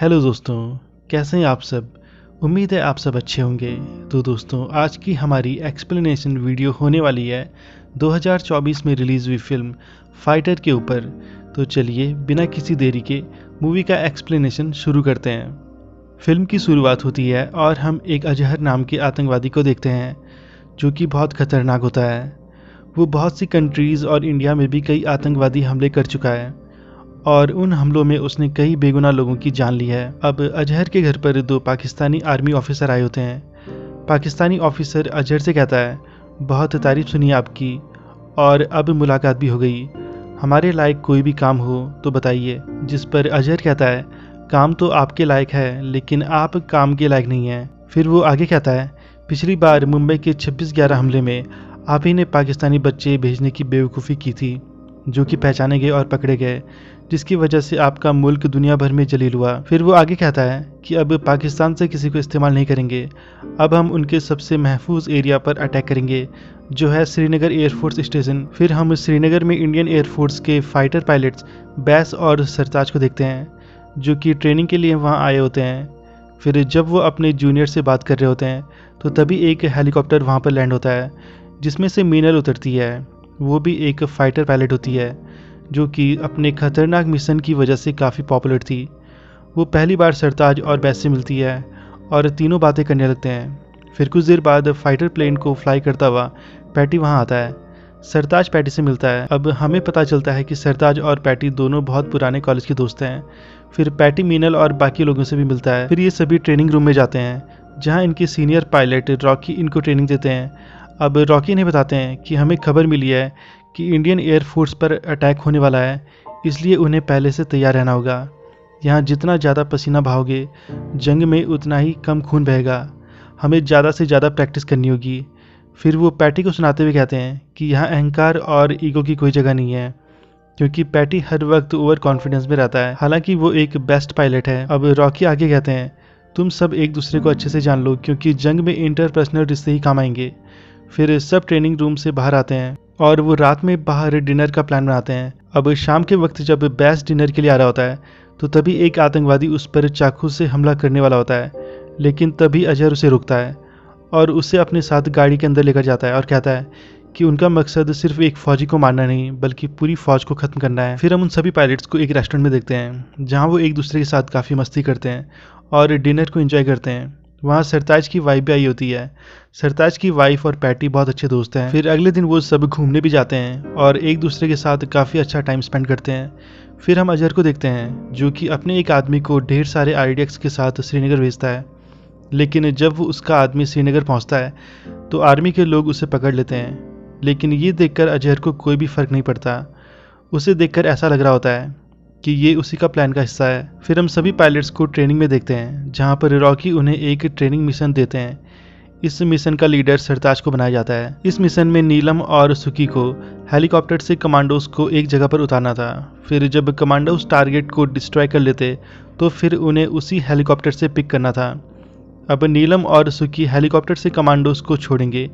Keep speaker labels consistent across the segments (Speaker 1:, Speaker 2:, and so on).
Speaker 1: Hello दोस्तों, कैसे हैं आप सब। उम्मीद है आप सब अच्छे होंगे। तो दोस्तों, आज की हमारी एक्सप्लेनेशन वीडियो होने वाली है 2024 में रिलीज़ हुई फिल्म फाइटर के ऊपर। तो चलिए बिना किसी देरी के मूवी का एक्सप्लेनेशन शुरू करते हैं। फिल्म की शुरुआत होती है और हम एक अजहर नाम के आतंकवादी को देखते हैं जो कि बहुत खतरनाक होता है। वो बहुत सी कंट्रीज़ और इंडिया में भी कई आतंकवादी हमले कर चुका है और उन हमलों में उसने कई बेगुनाह लोगों की जान ली है। अब अजहर के घर पर दो पाकिस्तानी आर्मी ऑफिसर आए होते हैं। पाकिस्तानी ऑफिसर अजहर से कहता है, बहुत तारीफ सुनी आपकी और अब मुलाकात भी हो गई, हमारे लायक कोई भी काम हो तो बताइए। जिस पर अजहर कहता है, काम तो आपके लायक है लेकिन आप काम के लायक नहीं हैं। फिर वो आगे कहता है, पिछली बार मुंबई के 26/11 हमले में आप ही ने पाकिस्तानी बच्चे भेजने की बेवकूफ़ी की थी जो कि पहचाने गए और पकड़े गए, जिसकी वजह से आपका मुल्क दुनिया भर में जलील हुआ। फिर वो आगे कहता है कि अब पाकिस्तान से किसी को इस्तेमाल नहीं करेंगे, अब हम उनके सबसे महफूज एरिया पर अटैक करेंगे जो है श्रीनगर एयरफोर्स स्टेशन। फिर हम श्रीनगर में इंडियन एयरफोर्स के फाइटर पायलट्स बैस और सरताज को देखते हैं जो कि ट्रेनिंग के लिए वहाँ आए होते हैं। फिर जब वो अपने जूनियर से बात कर रहे होते हैं तो तभी एक हेलीकॉप्टर वहाँ पर लैंड होता है जिसमें से मीनल उतरती है। वो भी एक फ़ाइटर पायलट होती है जो कि अपने खतरनाक मिशन की वजह से काफ़ी पॉपुलर थी। वो पहली बार सरताज और बैस से मिलती है और तीनों बातें करने लगते हैं। फिर कुछ देर बाद फाइटर प्लेन को फ्लाई करता हुआ पैटी वहाँ आता है। सरताज पैटी से मिलता है। अब हमें पता चलता है कि सरताज और पैटी दोनों बहुत पुराने कॉलेज के दोस्त हैं। फिर पैटी मीनल और बाकी लोगों से भी मिलता है। फिर ये सभी ट्रेनिंग रूम में जाते हैं जहाँ इनके सीनियर पायलट रॉकी इनको ट्रेनिंग देते हैं। अब रॉकी इन्हें बताते हैं कि हमें खबर मिली है कि इंडियन एयरफोर्स पर अटैक होने वाला है, इसलिए उन्हें पहले से तैयार रहना होगा। यहाँ जितना ज़्यादा पसीना बहाओगे जंग में उतना ही कम खून बहेगा, हमें ज़्यादा से ज़्यादा प्रैक्टिस करनी होगी। फिर वो पैटी को सुनाते हुए कहते हैं कि यहाँ अहंकार और ईगो की कोई जगह नहीं है, क्योंकि पैटी हर वक्त ओवर कॉन्फिडेंस में रहता है, हालांकि वो एक बेस्ट पायलट है। अब रॉकी आगे कहते हैं, तुम सब एक दूसरे को अच्छे से जान लो क्योंकि जंग में इंटरपर्सनल रिश्ते ही काम आएंगे। फिर सब ट्रेनिंग रूम से बाहर आते हैं और वो रात में बाहर डिनर का प्लान बनाते हैं। अब शाम के वक्त जब बैस डिनर के लिए आ रहा होता है तो तभी एक आतंकवादी उस पर चाकू से हमला करने वाला होता है, लेकिन तभी अजहर उसे रोकता है और उसे अपने साथ गाड़ी के अंदर लेकर जाता है और कहता है कि उनका मकसद सिर्फ एक फ़ौजी को मारना नहीं बल्कि पूरी फ़ौज को ख़त्म करना है। फिर हम उन सभी पायलट्स को एक रेस्टोरेंट में देखते हैं जहाँ वो एक दूसरे के साथ काफ़ी मस्ती करते हैं और डिनर को एंजॉय करते हैं। वहाँ सरताज की वाइफ भी आई होती है। सरताज की वाइफ और पैटी बहुत अच्छे दोस्त हैं। फिर अगले दिन वो सब घूमने भी जाते हैं और एक दूसरे के साथ काफ़ी अच्छा टाइम स्पेंड करते हैं। फिर हम अजहर को देखते हैं जो कि अपने एक आदमी को ढेर सारे आरडीएक्स के साथ श्रीनगर भेजता है, लेकिन जब वो उसका आदमी श्रीनगर पहुंचता है तो आर्मी के लोग उसे पकड़ लेते हैं। लेकिन ये देखकर अजहर को कोई भी फ़र्क नहीं पड़ता। उसे देखकर ऐसा लग रहा होता है कि ये उसी का प्लान का हिस्सा है। फिर हम सभी पायलट्स को ट्रेनिंग में देखते हैं जहाँ पर रॉकी उन्हें एक ट्रेनिंग मिशन देते हैं। इस मिशन का लीडर सरताज को बनाया जाता है। इस मिशन में नीलम और सुकी को हेलीकॉप्टर से कमांडोज को एक जगह पर उतारना था। फिर जब कमांडोज टारगेट को डिस्ट्रॉय कर लेते तो फिर उन्हें उसी हेलीकॉप्टर से पिक करना था। अब नीलम और सुकी हेलीकॉप्टर से कमांडोज को छोड़ेंगे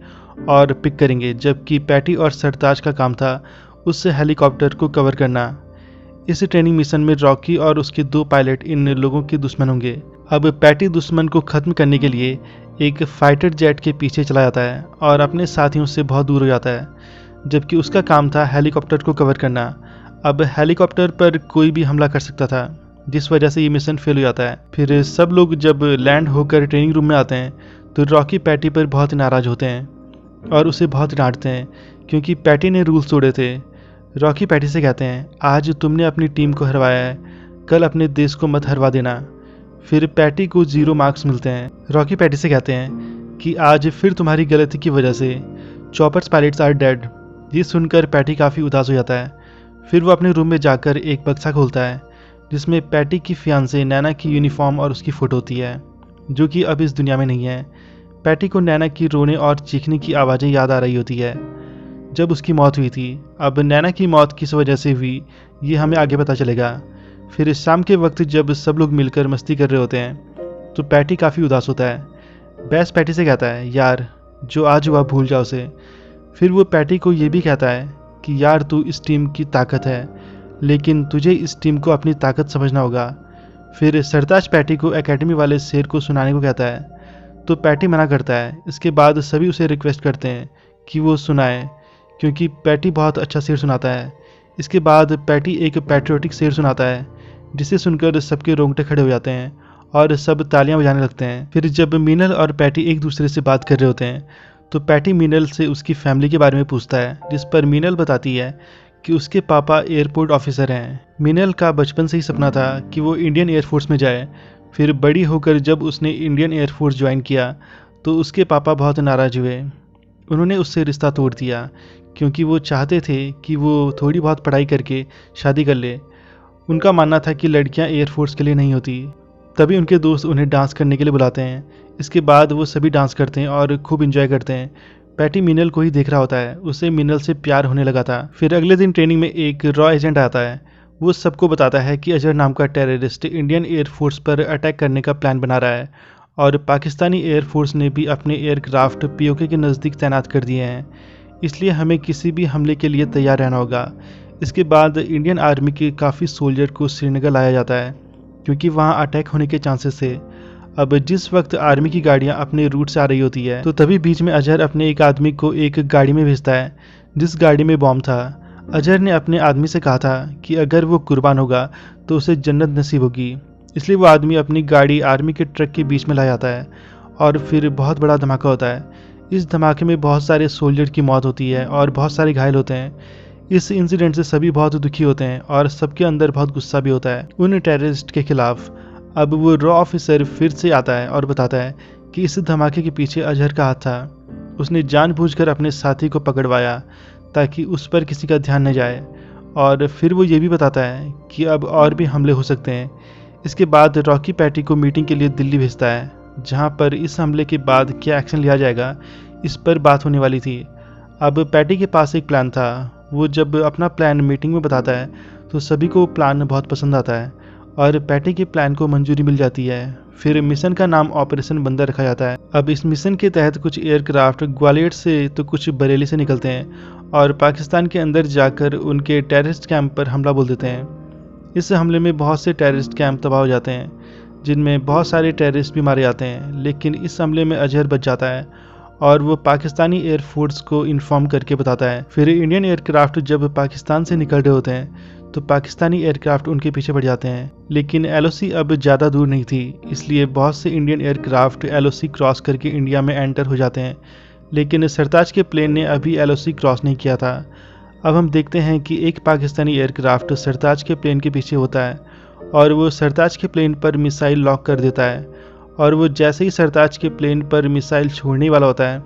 Speaker 1: और पिक करेंगे, जबकि पैटी और सरताज का काम था उस हेलीकॉप्टर को कवर करना। इस ट्रेनिंग मिशन में रॉकी और उसके दो पायलट इन लोगों के दुश्मन होंगे। अब पैटी दुश्मन को ख़त्म करने के लिए एक फाइटर जेट के पीछे चला जाता है और अपने साथियों से बहुत दूर हो जाता है, जबकि उसका काम था हेलीकॉप्टर को कवर करना। अब हेलीकॉप्टर पर कोई भी हमला कर सकता था, जिस वजह से ये मिशन फेल हो जाता है। फिर सब लोग जब लैंड होकर ट्रेनिंग रूम में आते हैं तो रॉकी पैटी पर बहुत नाराज़ होते हैं और उसे बहुत डांटते हैं क्योंकि पैटी ने रूल्स तोड़े थे। रॉकी पैटी से कहते हैं, आज तुमने अपनी टीम को हरवाया है, कल अपने देश को मत हरवा देना। फिर पैटी को 0 मार्क्स मिलते हैं। रॉकी पैटी से कहते हैं कि आज फिर तुम्हारी गलती की वजह से चॉपर्स पायलट्स आर डेड। ये सुनकर पैटी काफ़ी उदास हो जाता है। फिर वो अपने रूम में जाकर एक बक्सा खोलता है जिसमें पैटी की फियांसे नैना की यूनिफॉर्म और उसकी फ़ोटो होती है जो कि अब इस दुनिया में नहीं है। पैटी को नैना की रोने और चीखने की आवाज़ें याद आ रही होती है जब उसकी मौत हुई थी। अब नैना की मौत किस वजह से हुई ये हमें आगे पता चलेगा। फिर शाम के वक्त जब सब लोग मिलकर मस्ती कर रहे होते हैं तो पैटी काफ़ी उदास होता है। बैस पैटी से कहता है, यार जो आज हुआ भूल जाओ उसे। फिर वो पैटी को ये भी कहता है कि यार तू इस टीम की ताकत है, लेकिन तुझे इस टीम को अपनी ताकत समझना होगा। फिर सरताज पैटी को एकेडमी वाले शेर को सुनाने को कहता है, तो पैटी मना करता है। इसके बाद सभी उसे रिक्वेस्ट करते हैं कि वो सुनाए, क्योंकि पैटी बहुत अच्छा शेर सुनाता है। इसके बाद पैटी एक पैट्रियोटिक शेर सुनाता है, जिसे सुनकर सबके रोंगटे खड़े हो जाते हैं और सब तालियां बजाने लगते हैं। फिर जब मीनल और पैटी एक दूसरे से बात कर रहे होते हैं, तो पैटी मीनल से उसकी फैमिली के बारे में पूछता है, जिस पर मीनल बताती है कि उसके पापा एयरपोर्ट ऑफिसर हैं। मीनल का बचपन से ही सपना था कि वो इंडियन एयरफोर्स में जाए। फिर बड़ी होकर जब उसने इंडियन एयरफोर्स ज्वाइन किया, तो उसके पापा बहुत नाराज़ हुए। उन्होंने उससे रिश्ता तोड़ दिया, क्योंकि वो चाहते थे कि वो थोड़ी बहुत पढ़ाई करके शादी कर ले। उनका मानना था कि लड़कियां एयरफोर्स के लिए नहीं होती। तभी उनके दोस्त उन्हें डांस करने के लिए बुलाते हैं। इसके बाद वो सभी डांस करते हैं और खूब इंजॉय करते हैं। पैटी मीनल को ही देख रहा होता है, उसे मीनल से प्यार होने लगा था। फिर अगले दिन ट्रेनिंग में एक रॉ एजेंट आता है। वो सबको बताता है कि अजहर नाम का टेररिस्ट इंडियन एयरफोर्स पर अटैक करने का प्लान बना रहा है और पाकिस्तानी एयरफोर्स ने भी अपने एयरक्राफ्ट पीओके के नज़दीक तैनात कर दिए हैं, इसलिए हमें किसी भी हमले के लिए तैयार रहना होगा। इसके बाद इंडियन आर्मी के काफ़ी सोल्जर को श्रीनगर लाया जाता है, क्योंकि वहाँ अटैक होने के चांसेस थे। अब जिस वक्त आर्मी की गाड़ियाँ अपने रूट से आ रही होती है, तो तभी बीच में अजहर अपने एक आदमी को एक गाड़ी में भेजता है, जिस गाड़ी में बॉम्ब था। अजहर ने अपने आदमी से कहा था कि अगर वो कुर्बान होगा तो उसे जन्नत नसीब होगी, इसलिए वो आदमी अपनी गाड़ी आर्मी के ट्रक के बीच में ला जाता है और फिर बहुत बड़ा धमाका होता है। इस धमाके में बहुत सारे सोल्जर की मौत होती है और बहुत सारे घायल होते हैं। इस इंसिडेंट से सभी बहुत दुखी होते हैं और सबके अंदर बहुत गुस्सा भी होता है उन टेररिस्ट के खिलाफ। अब वो रॉ ऑफिसर फिर से आता है और बताता है कि इस धमाके के पीछे अजहर का हाथ था। उसने जानबूझकर अपने साथी को पकड़वाया ताकि उस पर किसी का ध्यान न जाए, और फिर वो ये भी बताता है कि अब और भी हमले हो सकते हैं। इसके बाद रॉकी पैटी को मीटिंग के लिए दिल्ली भेजता है, जहाँ पर इस हमले के बाद क्या एक्शन लिया जाएगा इस पर बात होने वाली थी। अब पैटी के पास एक प्लान था। वो जब अपना प्लान मीटिंग में बताता है तो सभी को प्लान बहुत पसंद आता है और पैटी के प्लान को मंजूरी मिल जाती है। फिर मिशन का नाम ऑपरेशन बंदर रखा जाता है। अब इस मिशन के तहत कुछ एयरक्राफ्ट ग्वालियर से तो कुछ बरेली से निकलते हैं और पाकिस्तान के अंदर जाकर उनके टेररिस्ट कैंप पर हमला बोल देते हैं। इस हमले में बहुत से टेररिस्ट कैंप तबाह हो जाते हैं, जिनमें बहुत सारे टेररिस्ट भी मारे जाते हैं। लेकिन इस हमले में अजहर बच जाता है और वो पाकिस्तानी एयरफोर्स को इन्फॉर्म करके बताता है। फिर इंडियन एयरक्राफ्ट जब पाकिस्तान से निकल रहे होते हैं तो पाकिस्तानी एयरक्राफ्ट उनके पीछे पड़ जाते हैं, लेकिन एलओसी अब ज़्यादा दूर नहीं थी, इसलिए बहुत से इंडियन एयरक्राफ्ट एलओसी क्रॉस करके इंडिया में एंटर हो जाते हैं। लेकिन सरताज के प्लेन ने अभी एलओसी क्रॉस नहीं किया था। अब हम देखते हैं कि एक पाकिस्तानी एयरक्राफ्ट सरताज के प्लेन के पीछे होता है और वो सरताज के प्लेन पर मिसाइल लॉक कर देता है, और वो जैसे ही सरताज के प्लेन पर मिसाइल छोड़ने वाला होता है,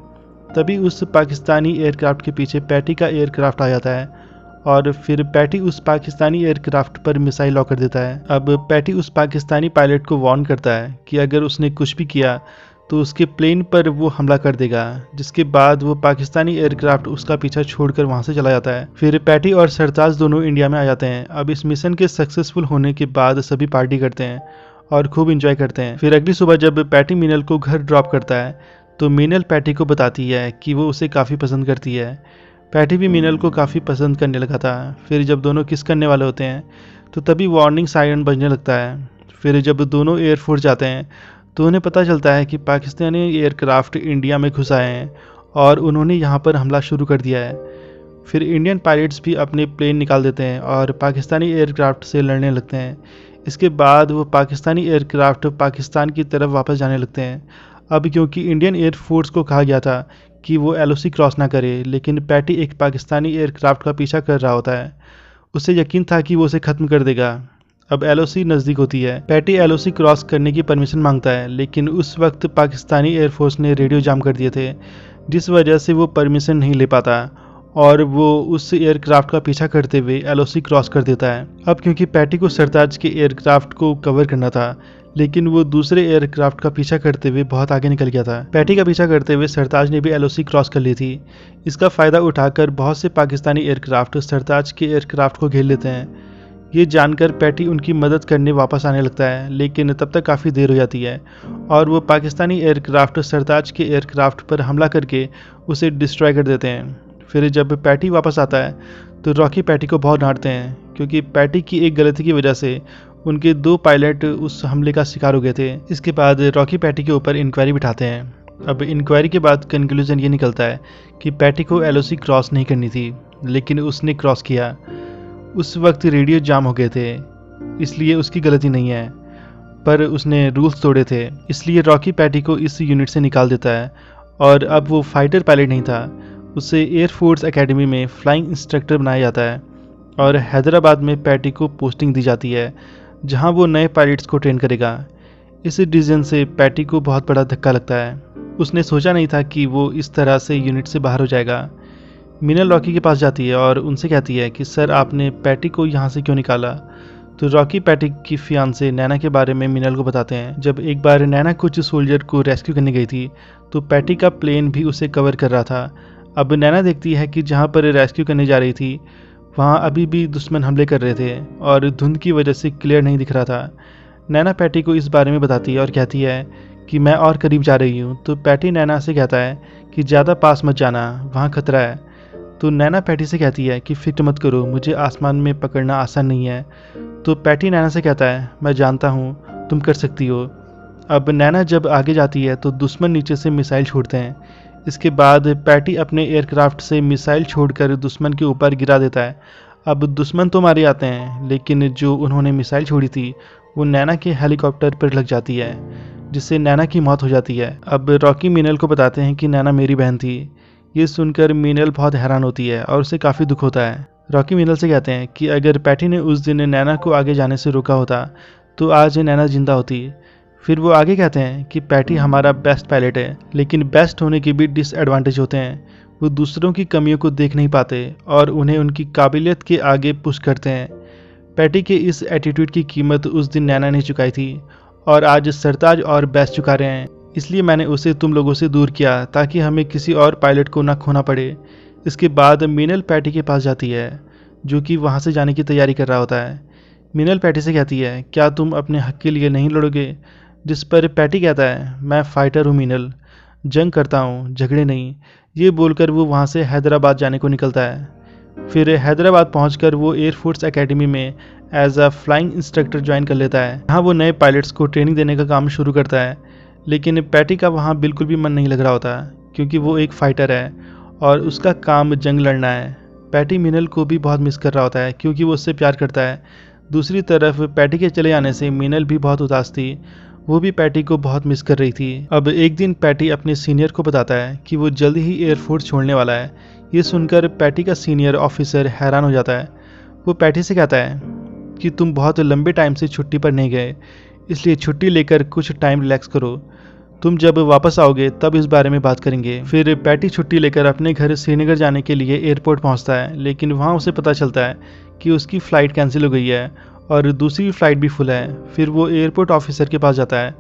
Speaker 1: तभी उस पाकिस्तानी एयरक्राफ्ट के पीछे पैटी का एयरक्राफ्ट आ जाता है और फिर पैटी उस पाकिस्तानी एयरक्राफ्ट पर मिसाइल लॉक कर देता है। अब पैटी उस पाकिस्तानी पायलट को वार्न करता है कि अगर उसने कुछ भी किया तो उसके प्लेन पर वो हमला कर देगा, जिसके बाद वो पाकिस्तानी एयरक्राफ्ट उसका पीछा छोड़कर वहां से चला जाता है। फिर पैटी और सरताज दोनों इंडिया में आ जाते हैं। अब इस मिशन के सक्सेसफुल होने के बाद सभी पार्टी करते हैं और खूब इंजॉय करते हैं। फिर अगली सुबह जब पैटी मीनल को घर ड्रॉप करता है, तो मीनल पैटी को बताती है कि वो उसे काफ़ी पसंद करती है। पैटी भी मीनल को काफ़ी पसंद करने लगा था। फिर जब दोनों किस करने वाले होते हैं, तो तभी वार्निंग सायरन बजने लगता है। फिर जब दोनों एयरफोर्स जाते हैं, तो उन्हें पता चलता है कि पाकिस्तानी एयरक्राफ्ट इंडिया में घुस आए हैं और उन्होंने यहाँ पर हमला शुरू कर दिया है। फिर इंडियन पायलट्स भी अपने प्लेन निकाल देते हैं और पाकिस्तानी एयरक्राफ्ट से लड़ने लगते हैं। इसके बाद वो पाकिस्तानी एयरक्राफ्ट पाकिस्तान की तरफ वापस जाने लगते हैं। अब क्योंकि इंडियन एयरफोर्स को कहा गया था कि वो एलओसी क्रॉस ना करे, लेकिन पैटी एक पाकिस्तानी एयरक्राफ्ट का पीछा कर रहा होता है। उसे यकीन था कि वो उसे ख़त्म कर देगा। अब एलओसी नज़दीक होती है। पैटी एलओसी क्रॉस करने की परमिशन मांगता है, लेकिन उस वक्त पाकिस्तानी एयरफोर्स ने रेडियो जाम कर दिए थे, जिस वजह से वो परमिशन नहीं ले पाता और वो उस एयरक्राफ्ट का पीछा करते हुए एलओसी क्रॉस कर देता है। अब क्योंकि पैटी को सरताज के एयरक्राफ्ट को कवर करना था, लेकिन वो दूसरे एयरक्राफ्ट का पीछा करते हुए बहुत आगे निकल गया था। पैटी का पीछा करते हुए सरताज ने भी एलओसी क्रॉस कर ली थी। इसका फ़ायदा उठाकर बहुत से पाकिस्तानी एयरक्राफ्ट सरताज के एयरक्राफ्ट को घेर लेते हैं। ये जानकर पैटी उनकी मदद करने वापस आने लगता है, लेकिन तब तक काफ़ी देर हो जाती है और वो पाकिस्तानी एयरक्राफ्ट सरताज के एयरक्राफ्ट पर हमला करके उसे डिस्ट्रॉय कर देते हैं। फिर जब पैटी वापस आता है तो रॉकी पैटी को बहुत डांटते हैं, क्योंकि पैटी की एक गलती की वजह से उनके 2 पायलट उस हमले का शिकार हो गए थे। इसके बाद रॉकी पैटी के ऊपर इंक्वायरी बिठाते हैं। अब इंक्वायरी के बाद कंक्लूजन ये निकलता है कि पैटी को एलओसी क्रॉस नहीं करनी थी, लेकिन उसने क्रॉस किया। उस वक्त रेडियो जाम हो गए थे, इसलिए उसकी गलती नहीं है, पर उसने रूल्स तोड़े थे। इसलिए रॉकी पैटी को इस यूनिट से निकाल देता है और अब वो फाइटर पायलट नहीं था, उसे एयरफोर्स एकेडमी में फ्लाइंग इंस्ट्रक्टर बनाया जाता है और हैदराबाद में पैटी को पोस्टिंग दी जाती है, जहां वो नए पायलट्स को ट्रेन करेगा। इस डिसीजन से पैटी को बहुत बड़ा धक्का लगता है। उसने सोचा नहीं था कि वो इस तरह से यूनिट से बाहर हो जाएगा। मीनल रॉकी के पास जाती है और उनसे कहती है कि सर, आपने पैटी को यहाँ से क्यों निकाला। तो रॉकी पैटी की फियांसे नैना के बारे में मीनल को बताते हैं। जब एक बार नैना कुछ सोल्जर को रेस्क्यू करने गई थी, तो पैटी का प्लेन भी उसे कवर कर रहा था। अब नैना देखती है कि जहाँ पर रेस्क्यू करने जा रही थी, वहाँ अभी भी दुश्मन हमले कर रहे थे और धुंध की वजह से क्लियर नहीं दिख रहा था। नैना पैटी को इस बारे में बताती है और कहती है कि मैं और करीब जा रही हूँ। तो पैटी नैना से कहता है कि ज़्यादा पास मत जाना, वहाँ खतरा है। तो नैना पैटी से कहती है कि फिक्र मत करो, मुझे आसमान में पकड़ना आसान नहीं है। तो पैटी नैना से कहता है, मैं जानता हूँ, तुम कर सकती हो। अब नैना जब आगे जाती है तो दुश्मन नीचे से मिसाइल छोड़ते हैं। इसके बाद पैटी अपने एयरक्राफ्ट से मिसाइल छोड़कर दुश्मन के ऊपर गिरा देता है। अब दुश्मन तो मारे जाते हैं, लेकिन जो उन्होंने मिसाइल छोड़ी थी वो नैना के हेलीकॉप्टर पर लग जाती है, जिससे नैना की मौत हो जाती है। अब रॉकी मीनल को बताते हैं कि नैना मेरी बहन थी। ये सुनकर मीनल बहुत हैरान होती है और उसे काफ़ी दुख होता है। रॉकी मीनल से कहते हैं कि अगर पैटी ने उस दिन नैना को आगे जाने से रोका होता तो आज नैना जिंदा होती। फिर वो आगे कहते हैं कि पैटी हमारा बेस्ट पायलट है, लेकिन बेस्ट होने के भी डिसएडवांटेज होते हैं। वो दूसरों की कमियों को देख नहीं पाते और उन्हें उनकी काबिलियत के आगे पुश करते हैं। पैटी के इस एटीट्यूड की कीमत उस दिन नैना ने चुकाई थी और आज सरताज और बेस्ट चुका रहे हैं। इसलिए मैंने उसे तुम लोगों से दूर किया ताकि हमें किसी और पायलट को ना खोना पड़े। इसके बाद मीनल पैटी के पास जाती है, जो कि वहाँ से जाने की तैयारी कर रहा होता है। मीनल पैटी से कहती है, क्या तुम अपने हक के लिए नहीं लड़ोगे। जिस पर पैटी कहता है, मैं फाइटर हूँ मीनल, जंग करता हूँ, झगड़े नहीं। ये बोलकर वो वहाँ से हैदराबाद जाने को निकलता है। फिर हैदराबाद पहुंचकर वो एयरफोर्स एकेडमी में as a flying instructor join कर लेता है। यहाँ वो नए पायलट्स को ट्रेनिंग देने का काम शुरू करता है, लेकिन पैटी का वहाँ बिल्कुल भी मन नहीं लग रहा होता, क्योंकि वो एक फाइटर है और उसका काम जंग लड़ना है। पैटी मीनल को भी बहुत मिस कर रहा होता है, क्योंकि वो उससे प्यार करता है। दूसरी तरफ पैटी के चले जाने से मीनल भी बहुत उदास थी, वो भी पैटी को बहुत मिस कर रही थी। अब एक दिन पैटी अपने सीनियर को बताता है कि वो जल्द ही एयरफोर्स छोड़ने वाला है। ये सुनकर पैटी का सीनियर ऑफिसर हैरान हो जाता है। वो पैटी से कहता है कि तुम बहुत लंबे टाइम से छुट्टी पर नहीं गए, इसलिए छुट्टी लेकर कुछ टाइम रिलैक्स करो। तुम जब वापस आओगे तब इस बारे में बात करेंगे। फिर पैटी छुट्टी लेकर अपने घर श्रीनगर जाने के लिए एयरपोर्ट पहुंचता है, लेकिन वहां उसे पता चलता है कि उसकी फ़्लाइट कैंसिल हो गई है और दूसरी फ़्लाइट भी फुल है। फिर वो एयरपोर्ट ऑफिसर के पास जाता है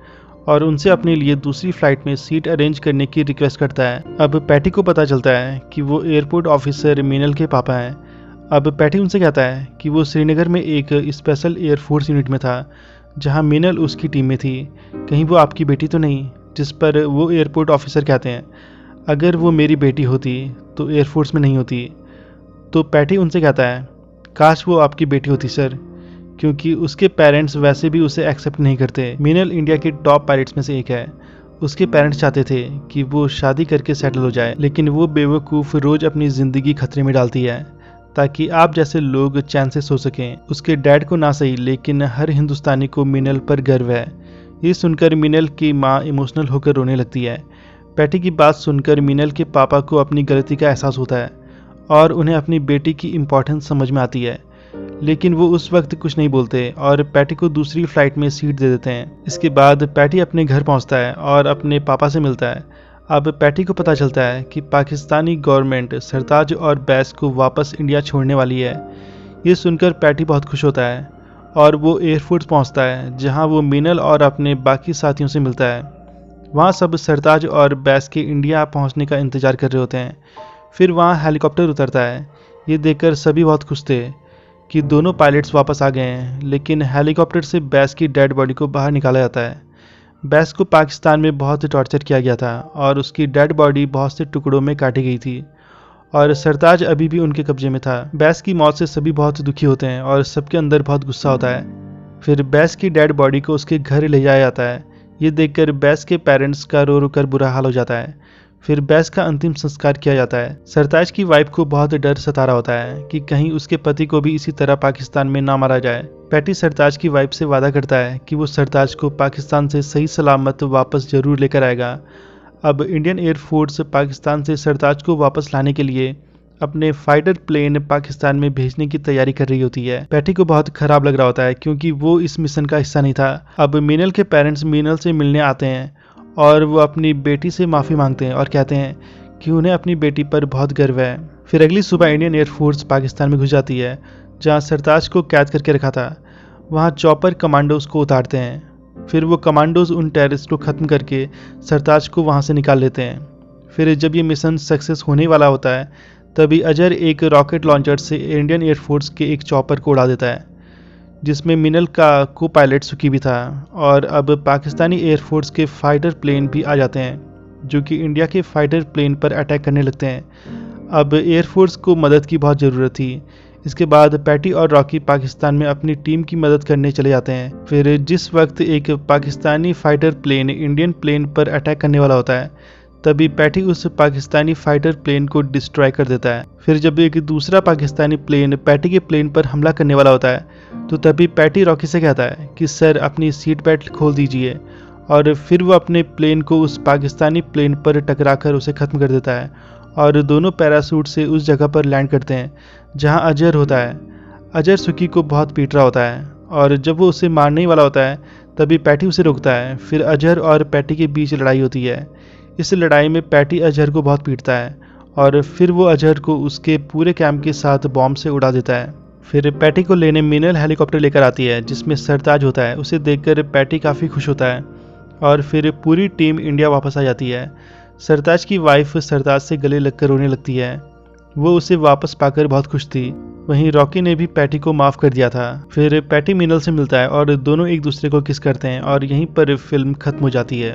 Speaker 1: और उनसे अपने लिए दूसरी फ़्लाइट में सीट अरेंज करने की रिक्वेस्ट करता है। अब पैटी को पता चलता है कि वो एयरपोर्ट ऑफिसर मीनल के पापा हैं। अब पैटी उनसे कहता है कि वो श्रीनगर में एक स्पेशल एयरफोर्स यूनिट में था, जहां मीनल उसकी टीम में थी। कहीं वो आपकी बेटी तो नहीं। जिस पर वो एयरपोर्ट ऑफिसर कहते हैं, अगर वो मेरी बेटी होती तो एयरफोर्स में नहीं होती। तो पैटी उनसे कहता है, काश वो आपकी बेटी होती सर, क्योंकि उसके पेरेंट्स वैसे भी उसे एक्सेप्ट नहीं करते। मीनल इंडिया के टॉप पायलट्स में से एक है। उसके पेरेंट्स चाहते थे कि वो शादी करके सेटल हो जाए, लेकिन वो बेवकूफ़ रोज़ अपनी ज़िंदगी खतरे में डालती है ताकि आप जैसे लोग चैन से सो सकें। उसके डैड को ना सही, लेकिन हर हिंदुस्तानी को मीनल पर गर्व है। ये सुनकर मीनल की माँ इमोशनल होकर रोने लगती है। पैटी की बात सुनकर मीनल के पापा को अपनी गलती का एहसास होता है और उन्हें अपनी बेटी की इम्पोर्टेंस समझ में आती है, लेकिन वो उस वक्त कुछ नहीं बोलते और पैटी को दूसरी फ्लाइट में सीट दे देते हैं। इसके बाद पैटी अपने घर पहुंचता है और अपने पापा से मिलता है। अब पैटी को पता चलता है कि पाकिस्तानी गवर्नमेंट सरताज और बैस को वापस इंडिया छोड़ने वाली है। ये सुनकर पैटी बहुत खुश होता है और वो एयरफोर्स पहुंचता है, जहां वो मीनल और अपने बाकी साथियों से मिलता है। वहां सब सरताज और बैस के इंडिया पहुंचने का इंतज़ार कर रहे होते हैं। फिर वहां हेलीकॉप्टर उतरता है। ये देखकर सभी बहुत खुश थे कि दोनों पायलट्स वापस आ गए हैं, लेकिन हेलीकॉप्टर से बैस की डेड बॉडी को बाहर निकाला जाता है। बैस को पाकिस्तान में बहुत टॉर्चर किया गया था और उसकी डेड बॉडी बहुत से टुकड़ों में काटी गई थी और सरताज अभी भी उनके कब्जे में था। बैस की मौत से सभी बहुत दुखी होते हैं और सबके अंदर बहुत गुस्सा होता है। फिर बैस की डेड बॉडी को उसके घर ले जाया जाता है। ये देखकर बैस के पेरेंट्स का रो रो कर बुरा हाल हो जाता है। फिर बैस का अंतिम संस्कार किया जाता है। सरताज की वाइफ को बहुत डर सता रहा होता है कि कहीं उसके पति को भी इसी तरह पाकिस्तान में ना मारा जाए। पैटी सरताज की वाइफ से वादा करता है कि वो सरताज को पाकिस्तान से सही सलामत वापस जरूर लेकर आएगा। अब इंडियन एयरफोर्स पाकिस्तान से सरताज को वापस लाने के लिए अपने फाइटर प्लेन पाकिस्तान में भेजने की तैयारी कर रही होती है। पैटी को बहुत खराब लग रहा होता है क्योंकि वो इस मिशन का हिस्सा नहीं था। अब मीनल के पेरेंट्स मीनल से मिलने आते हैं और वो अपनी बेटी से माफ़ी मांगते हैं और कहते हैं कि उन्हें अपनी बेटी पर बहुत गर्व है। फिर अगली सुबह इंडियन एयरफोर्स पाकिस्तान में घुस जाती है जहाँ सरताज को कैद करके रखा था। वहाँ चॉपर कमांडोज को उतारते हैं। फिर वो कमांडोज उन टेररिस्ट को ख़त्म करके सरताज को वहाँ से निकाल लेते हैं। फिर जब ये मिशन सक्सेस होने वाला होता है तभी अजहर एक रॉकेट लॉन्चर से इंडियन एयरफोर्स के एक चॉपर को उड़ा देता है जिसमें मिनल का को पायलट सुकी भी था। और अब पाकिस्तानी एयरफोर्स के फाइटर प्लेन भी आ जाते हैं जो कि इंडिया के फाइटर प्लेन पर अटैक करने लगते हैं। अब एयरफोर्स को मदद की बहुत ज़रूरत थी। इसके बाद पैटी और रॉकी पाकिस्तान में अपनी टीम की मदद करने चले जाते हैं। फिर जिस वक्त एक Pakistani fighter plane Indian plane पर अटैक करने वाला होता है तभी पैटी उस पाकिस्तानी फाइटर प्लेन को डिस्ट्रॉय कर देता है। फिर जब एक दूसरा पाकिस्तानी प्लेन पैटी के प्लेन पर हमला करने वाला होता है तो तभी पैटी रॉकी से कहता है कि सर अपनी सीट बेल्ट खोल दीजिए, और फिर वो अपने प्लेन को उस पाकिस्तानी प्लेन पर टकराकर उसे ख़त्म कर देता है और दोनों पैराशूट से उस जगह पर लैंड करते हैं जहां अजहर होता है। अजहर सुकी को बहुत पीट रहा होता है और जब वो उसे मारने ही वाला होता है तभी पैटी उसे रोकता है। फिर अजहर और पैटी के बीच लड़ाई होती है। इस लड़ाई में पैटी अजहर को बहुत पीटता है और फिर वो अजहर को उसके पूरे कैंप के साथ बॉम्ब से उड़ा देता है। फिर पैटी को लेने मीनल हेलीकॉप्टर लेकर आती है जिसमें सरताज होता है। उसे देखकर पैटी काफ़ी खुश होता है और फिर पूरी टीम इंडिया वापस आ जाती है। सरताज की वाइफ सरताज से गले लगकर रोने लगती है। वो उसे वापस पाकर बहुत खुश थी। वहीं रॉकी ने भी पैटी को माफ़ कर दिया था। फिर पैटी मीनल से मिलता है और दोनों एक दूसरे को किस करते हैं और यहीं पर फिल्म खत्म हो जाती है।